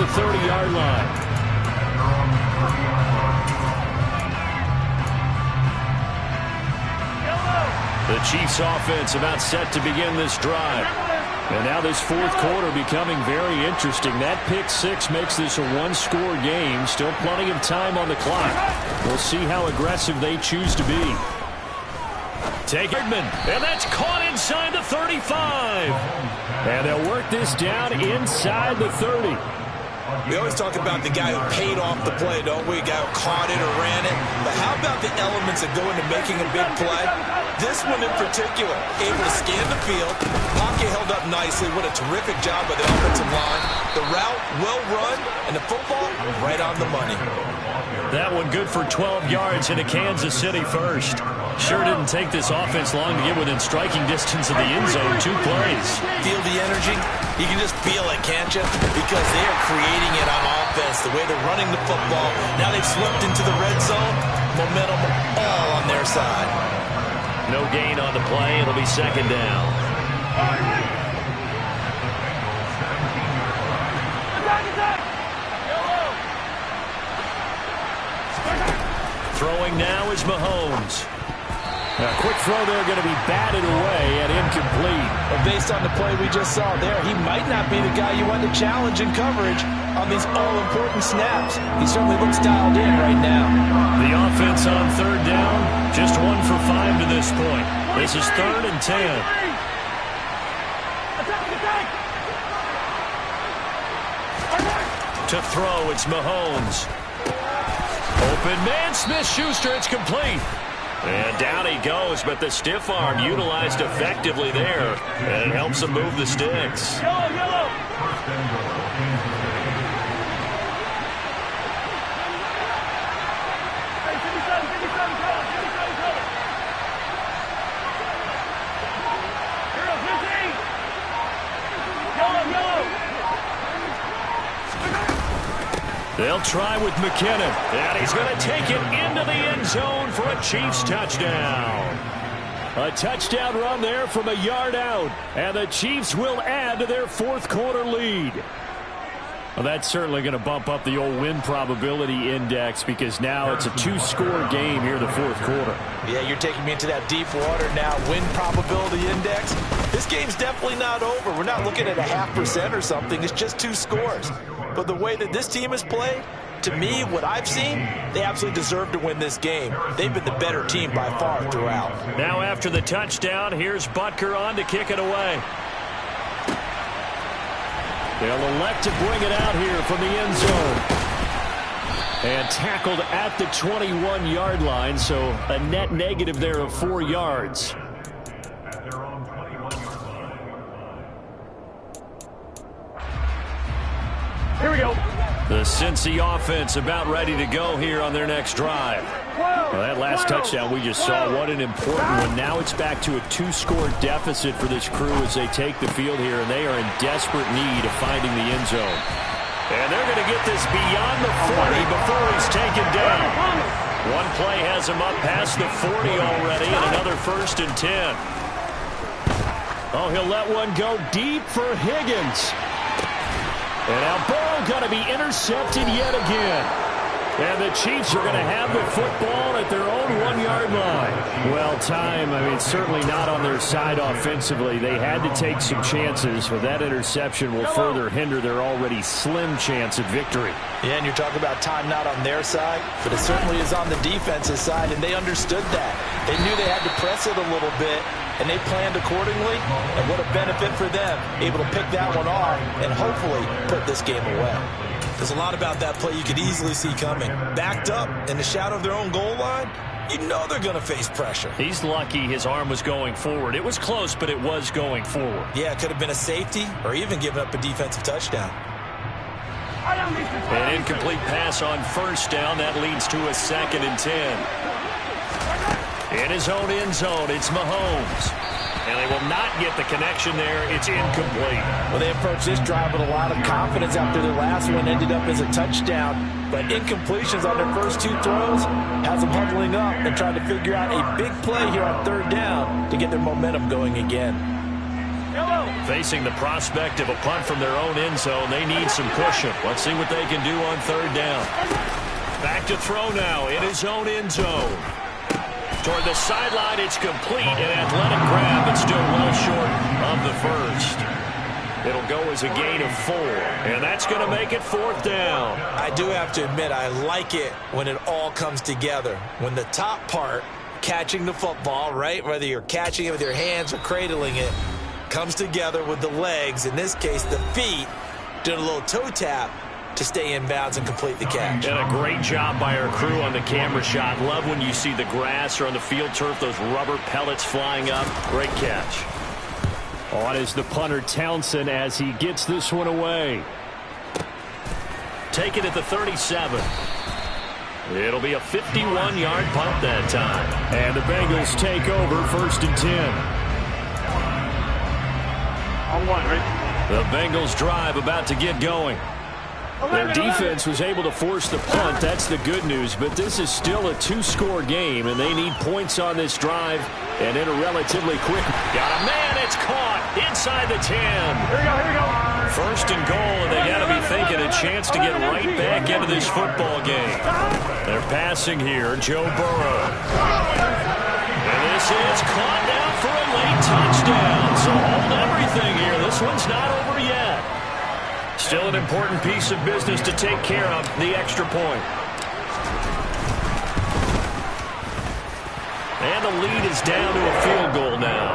the 30-yard line. The Chiefs offense about set to begin this drive. And now this fourth quarter becoming very interesting. That pick six makes this a one-score game. Still plenty of time on the clock. We'll see how aggressive they choose to be. Take Hardman, and that's caught inside the 35. And they'll work this down inside the 30. We always talk about the guy who paid off the play, don't we? A guy who caught it or ran it. But how about the elements that go into making a big play? This one in particular, able to scan the field. Pocket held up nicely. What a terrific job by the offensive line. The route, well run, and the football, right on the money. That one good for 12 yards into Kansas City first. Sure didn't take this offense long to get within striking distance of the end zone. 2 plays. Feel the energy? You can just feel it, can't you? Because they are creating it on offense, the way they're running the football. Now they've slipped into the red zone. Momentum all on their side. No gain on the play. It'll be second down. Throwing now is Mahomes. A quick throw there going to be batted away and incomplete. Well, based on the play we just saw there, he might not be the guy you want to challenge in coverage on these all-important snaps. He certainly looks dialed in right now. The offense on third down, just 1 for 5 to this point. This is 3rd and 10. To throw, it's Mahomes. Open man, Smith-Schuster, it's complete. And down he goes, but the stiff arm utilized effectively there. And it helps him move the sticks. Yellow. They'll try with McKinnon, and he's going to take it into the end zone for a Chiefs touchdown. A touchdown run there from a yard out, and the Chiefs will add to their fourth quarter lead. Well, that's certainly going to bump up the old win probability index because now it's a 2-score game here in the fourth quarter. Yeah, you're taking me into that deep water now. Win probability index. This game's definitely not over. We're not looking at a 0.5% or something. It's just 2 scores. But the way that this team has played, to me, what I've seen, they absolutely deserve to win this game. They've been the better team by far throughout. Now after the touchdown, here's Butker on to kick it away. They'll elect to bring it out here from the end zone. And tackled at the 21-yard line, so a net negative there of 4 yards. Here we go. The Cincy offense about ready to go here on their next drive. Well, that last touchdown we just saw, what an important one. Now it's back to a 2-score deficit for this crew as they take the field here, and they are in desperate need of finding the end zone. And they're going to get this beyond the 40 before he's taken down. One play has him up past the 40 already, and another 1st and 10. Oh, he'll let one go deep for Higgins. And now Burrow going to be intercepted yet again. And the Chiefs are going to have the football at their own 1-yard line. Well, time, certainly not on their side offensively. They had to take some chances, but that interception will further hinder their already slim chance at victory. Yeah, and you're talking about time not on their side, but it certainly is on the defensive side, and they understood that. They knew they had to press it a little bit, and they planned accordingly, and what a benefit for them, able to pick that one off and hopefully put this game away. There's a lot about that play you could easily see coming. Backed up in the shadow of their own goal line, you know they're going to face pressure. He's lucky his arm was going forward. It was close, but it was going forward. Yeah, it could have been a safety or even given up a defensive touchdown. An incomplete pass on 1st down. That leads to a 2nd and 10. In his own end zone, it's Mahomes. And they will not get the connection there. It's incomplete. Well, they approached this drive with a lot of confidence after their last one ended up as a touchdown. But incompletions on their first 2 throws has them huddling up and trying to figure out a big play here on 3rd down to get their momentum going again. Facing the prospect of a punt from their own end zone, they need some cushion. Let's see what they can do on third down. Back to throw now in his own end zone. Toward the sideline, it's complete. An athletic grab, but still well short of the first. It'll go as a gain of 4, and that's going to make it fourth down. I do have to admit, I like it when it all comes together. When the top part, catching the football, right, whether you're catching it with your hands or cradling it, comes together with the legs, in this case the feet, doing a little toe tap to stay in bounds and complete the catch. And a great job by our crew on the camera shot. Love when you see the grass or on the field turf, those rubber pellets flying up. Great catch. On is the punter Townsend as he gets this one away. Take it at the 37. It'll be a 51-yard punt that time. And the Bengals take over 1st and 10. The Bengals drive about to get going. Their defense was able to force the punt. That's the good news. But this is still a 2-score game, and they need points on this drive and in a relatively quick. Got a man. It's caught inside the 10. Here we go. 1st and goal, and they got to be thinking a chance to get right back into this football game. They're passing here. Joe Burrow. And this is caught down for a late touchdown. So hold everything here. This one's not over yet. Still an important piece of business to take care of, the extra point. And the lead is down to a field goal now.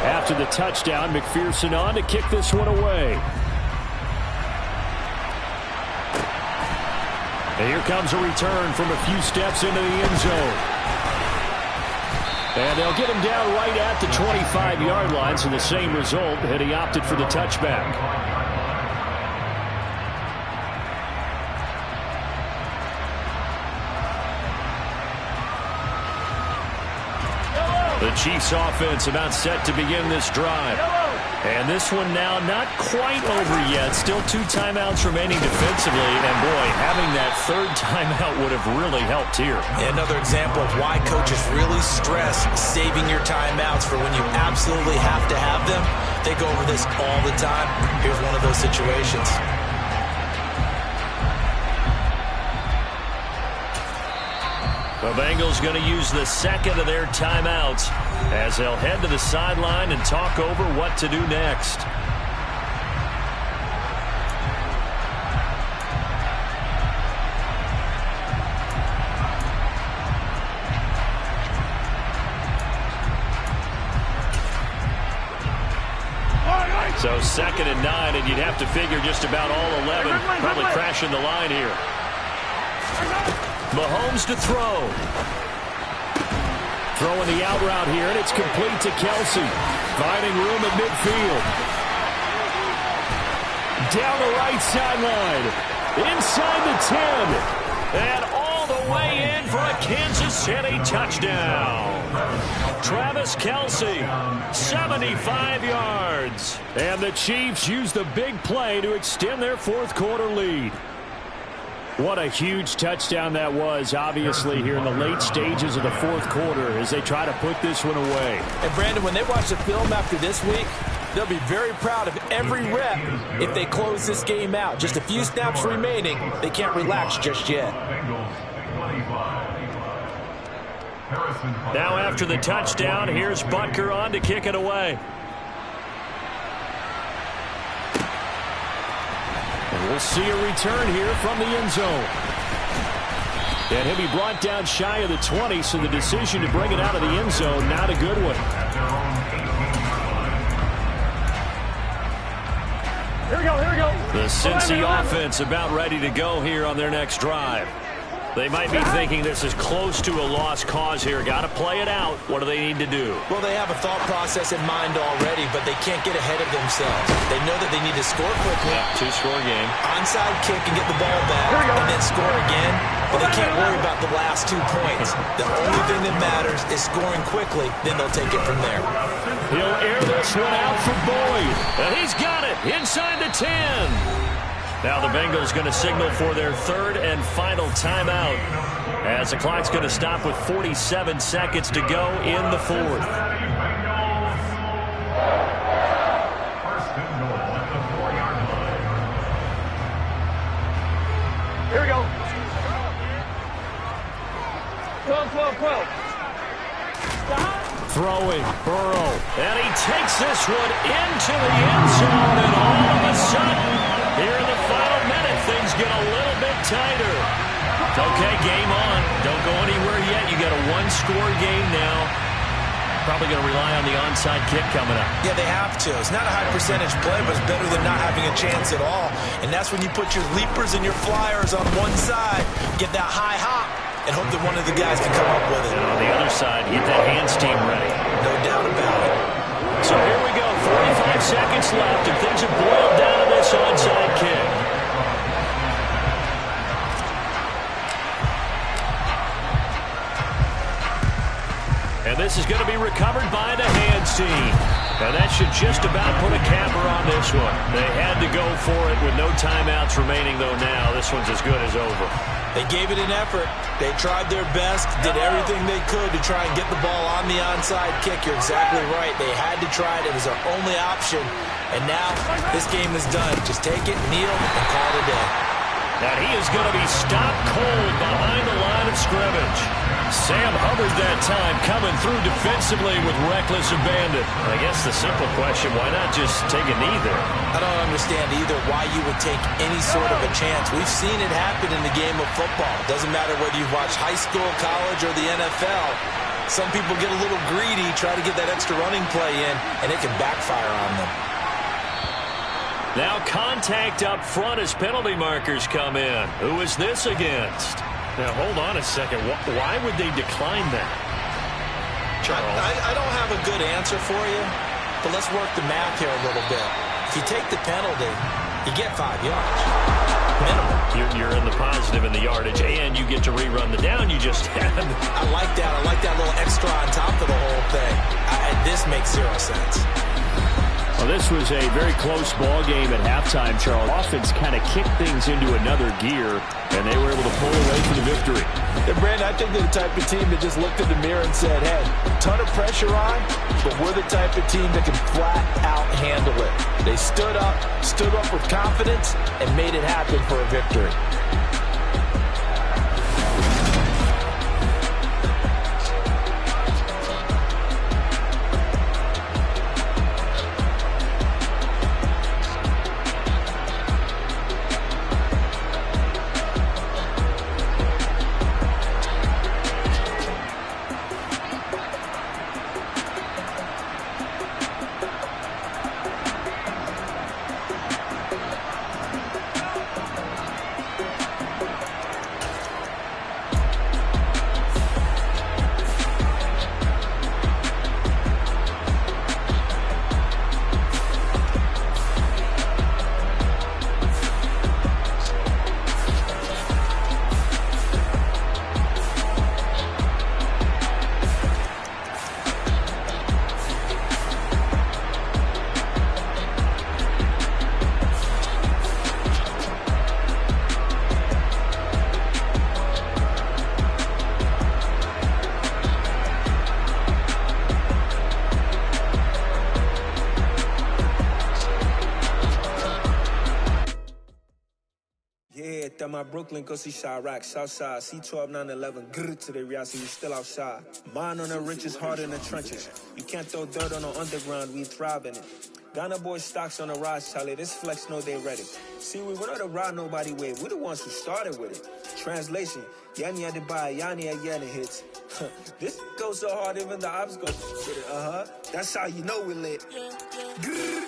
After the touchdown, McPherson on to kick this one away. And here comes a return from a few steps into the end zone. And they'll get him down right at the 25-yard line, so the same result, and he opted for the touchback. The Chiefs offense about set to begin this drive. And this one now not quite over yet. Still 2 timeouts remaining defensively. And, boy, having that 3rd timeout would have really helped here. Another example of why coaches really stress saving your timeouts for when you absolutely have to have them. They go over this all the time. Here's one of those situations. The Bengals going to use the 2nd of their timeouts as they'll head to the sideline and talk over what to do next. So 2nd and 9, and you'd have to figure just about all 11 probably crashing the line here. Mahomes to throw. Throwing the out route here, and it's complete to Kelsey. Finding room at midfield. Down the right sideline. Inside the 10. And all the way in for a Kansas City touchdown. Travis Kelsey, 75 yards. And the Chiefs use the big play to extend their 4th quarter lead. What a huge touchdown that was, obviously, here in the late stages of the 4th quarter as they try to put this one away. And, Brandon, when they watch the film after this week, they'll be very proud of every rep if they close this game out. Just a few snaps remaining. They can't relax just yet. Now after the touchdown, here's Butker on to kick it away. And we'll see a return here from the end zone. And he'll be brought down shy of the 20, so the decision to bring it out of the end zone, not a good one. Here we go. The Cincy offense about ready to go here on their next drive. They might be thinking this is close to a lost cause here. Got to play it out. What do they need to do? Well, they have a thought process in mind already, but they can't get ahead of themselves. They know that they need to score quickly. Yeah, 2-score game. Onside kick and get the ball back, and then score again. But they can't worry about the last 2 points. The only thing that matters is scoring quickly. Then they'll take it from there. He'll air this one out for Boyd. And he's got it inside the 10. Now the Bengals going to signal for their third and final timeout as the clock's going to stop with 47 seconds to go in the fourth. Here we go. 12. Throwing, Burrow, and he takes this one into the end zone, and all of a sudden, here in the final minute, things get a little bit tighter. Okay, game on. Don't go anywhere yet. You got a one-score game now. Probably going to rely on the onside kick coming up. Yeah, they have to. It's not a high percentage play, but it's better than not having a chance at all. And that's when you put your leapers and your flyers on one side, get that high hop, and hope that one of the guys can come up with it. And on the other side, get that hands team ready. No doubt about it. So here we go, 45 seconds left, and things have boiled down to this onside kick. And this is going to be recovered by the hands team. Now that should just about put a capper on this one. They had to go for it with no timeouts remaining, though now this one's as good as over. They gave it an effort. They tried their best, did everything they could to try and get the ball on the onside kick. You're exactly right. They had to try it. It was their only option. And now this game is done. Just take it, kneel, and call it a day. Now he is going to be stopped cold behind the line of scrimmage. Sam Hubbard that time coming through defensively with reckless abandon. I guess the simple question, why not just take a knee there? I don't understand either why you would take any sort of a chance. We've seen it happen in the game of football. Doesn't matter whether you've watched high school, college, or the NFL. Some people get a little greedy, try to get that extra running play in, and it can backfire on them. Now contact up front as penalty markers come in. Who is this against? Now, hold on a second. Why would they decline that? Charles? I don't have a good answer for you, but let's work the math here a little bit. If you take the penalty, you get 5 yards. Minimum. You're in the positive in the yardage, and you get to rerun the down you just had. I like that. I like that little extra on top of the whole thing. This makes 0 sense. Well, this was a very close ball game at halftime, Charles. Offense kind of kicked things into another gear, and they were able to pull away for the victory. And Brandon, I think they're the type of team that just looked in the mirror and said, hey, ton of pressure on, but we're the type of team that can flat out handle it. They stood up with confidence, and made it happen for a victory. My Brooklyn, go see Chirac, Southside, C12, 911, grrr to the real, so you still outside. Mine on the richest, heart in the trenches. You can't throw dirt on the underground, we thrive in it. Ghana boys stocks on the rise, Charlie, this flex know they ready. See, we don't the ride nobody with, we the ones who started with it. Translation, Yanni had to buy, Yanni had Yanni hits. This goes so hard, even the ops go with it, That's how you know we lit. Grrr,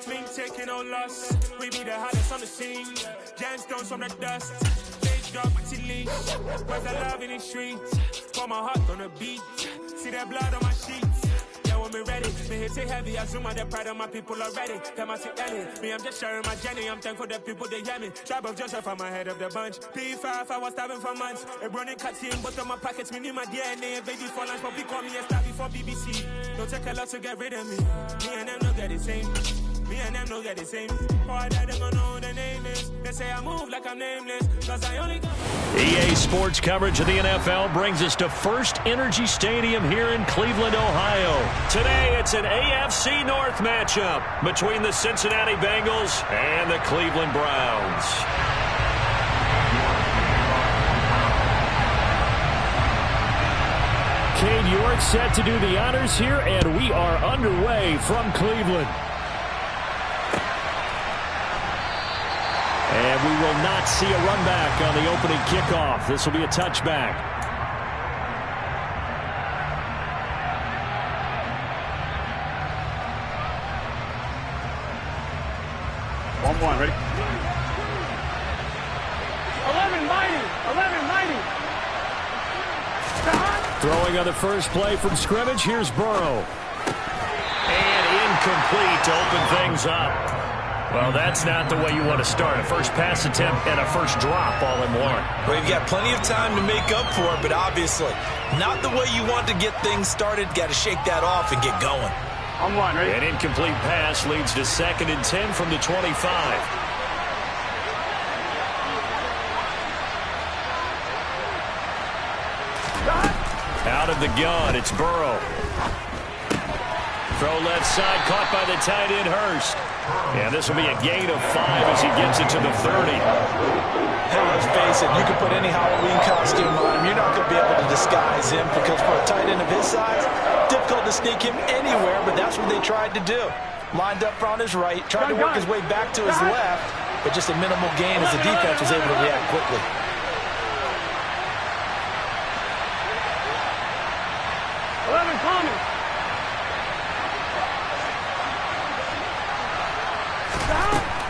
Link taking no loss. We be the hottest on the scene. Gemstones from the dust. Stage drop until leash. Where's the love in the streets? Pour my heart on the beat. See that blood on my sheets. Yeah, when me ready, me hit it heavy. I zoom out the pride of my people already. Them I see Ellie. Me, I'm just sharing my journey. I'm thankful that people they hear me. Tribe of Joseph, I'm ahead of the bunch. P5, I was starving for months. A running cuts in both of my pockets. Me need my DNA. Baby for lunch, but call me a star before BBC. Don't take a lot to get rid of me. Me and them don't get the same. Me and them don't get the same. All that them gonna know the name is. They say I move like I'm nameless. Cause I only got... EA Sports coverage of the NFL brings us to First Energy Stadium here in Cleveland, Ohio. Today, it's an AFC North matchup between the Cincinnati Bengals and the Cleveland Browns. Cade York set to do the honors here, and we are underway from Cleveland. And we will not see a run back on the opening kickoff. This will be a touchback. One, ready? 11-90. Throwing on the first play from scrimmage. Here's Burrow. And incomplete to open things up. Well, that's not the way you want to start. A first pass attempt and a first drop all in one. Well, you've got plenty of time to make up for it, but obviously not the way you want to get things started. Got to shake that off and get going. I'm one, ready? An incomplete pass leads to 2nd and 10 from the 25. Out of the gun, it's Burrow. Throw left side, caught by the tight end, Hurst. And this will be a gain of 5 as he gets it to the 30. Hey, let's face it, you can put any Halloween costume on him. You're not going to be able to disguise him because for a tight end of his size, difficult to sneak him anywhere, but that's what they tried to do. Lined up on his right, tried to work his way back to his left, but just a minimal gain as the defense was able to react quickly.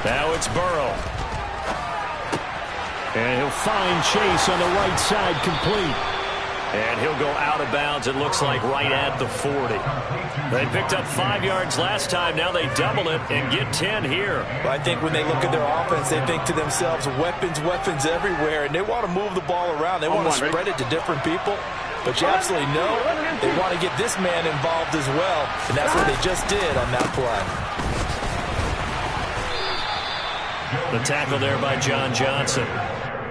Now it's Burrow. And he'll find Chase on the right side, complete. And he'll go out of bounds, it looks like, right at the 40. They picked up 5 yards last time. Now they double it and get 10 here. Well, I think when they look at their offense, they think to themselves, weapons everywhere, and they want to move the ball around. They want to spread it to different people. But you absolutely know they want to get this man involved as well, and that's what they just did on that play. The tackle there by John Johnson.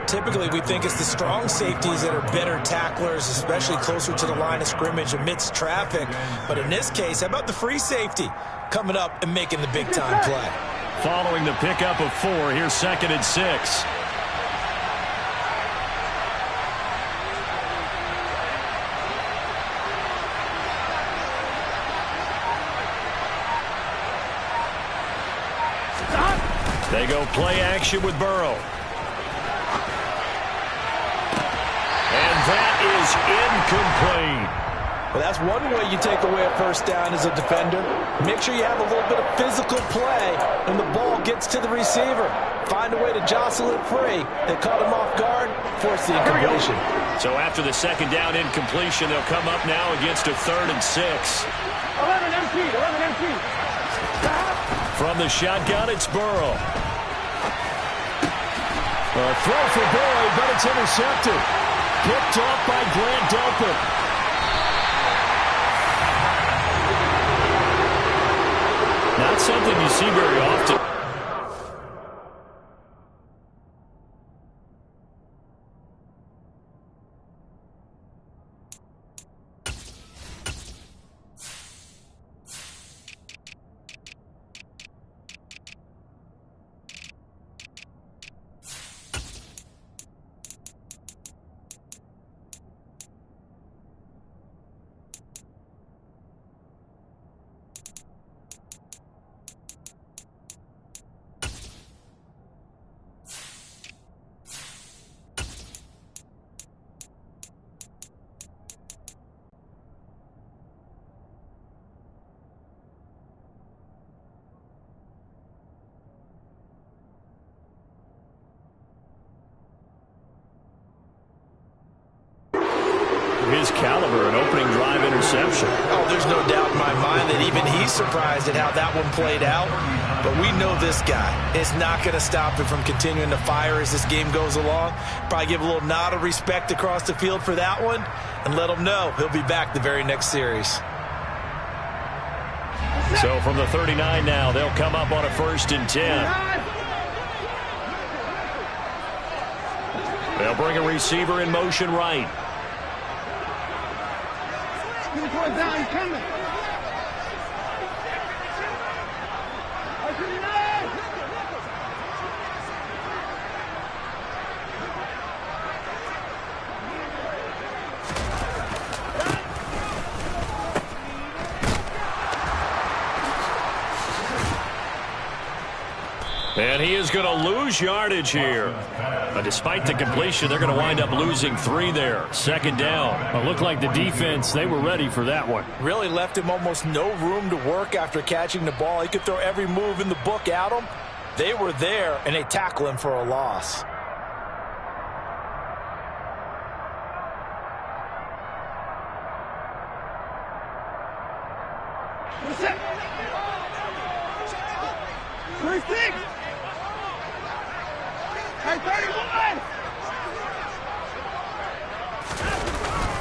Typically, we think it's the strong safeties that are better tacklers, especially closer to the line of scrimmage amidst traffic. But in this case, how about the free safety coming up and making the big-time play? Following the pickup of 4, here's 2nd and 6. They go play action with Burrow. And that is incomplete. Well, that's one way you take away a first down as a defender. Make sure you have a little bit of physical play when the ball gets to the receiver. Find a way to jostle it free. They caught him off guard, force the incompletion. So after the 2nd down incompletion, they'll come up now against a 3rd and 6. 11 MP. From the shotgun, it's Burrow. A throw for Boyd, but it's intercepted. Picked off by Grant Delpit. Not something you see very often. caliber, an opening drive interception. Oh, there's no doubt in my mind that even he's surprised at how that one played out. But we know this guy is not going to stop him from continuing to fire as this game goes along. Probably give a little nod of respect across the field for that one and let him know he'll be back the very next series. So from the 39 now, they'll come up on a 1st and 10. They'll bring a receiver in motion right. And he is going to lose yardage here. But despite the completion, they're going to wind up losing 3 there. 2nd down. It looked like the defense, they were ready for that one. Really left him almost no room to work after catching the ball. He could throw every move in the book at him. They were there, and they tackle him for a loss.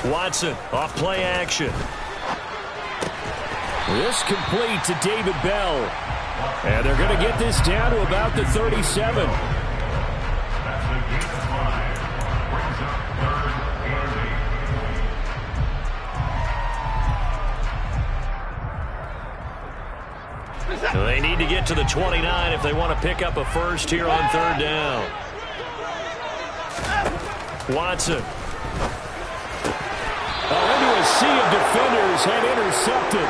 Watson off play action. This complete to David Bell. And they're going to get this down to about the 37. They need to get to the 29 if they want to pick up a first here on 3rd down. Watson. Into a sea of defenders and intercepted.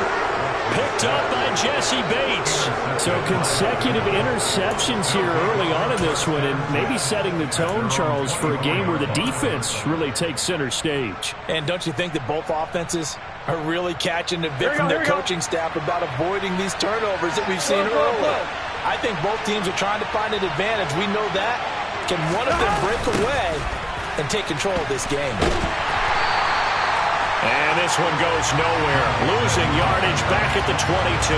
Picked up by Jesse Bates. So consecutive interceptions here early on in this one, and maybe setting the tone, Charles, for a game where the defense really takes center stage. And don't you think that both offenses are really catching the bit from their coaching staff about avoiding these turnovers that we've seen early? I think both teams are trying to find an advantage. We know that. Can one of them break away and take control of this game? And this one goes nowhere. Losing yardage back at the 22.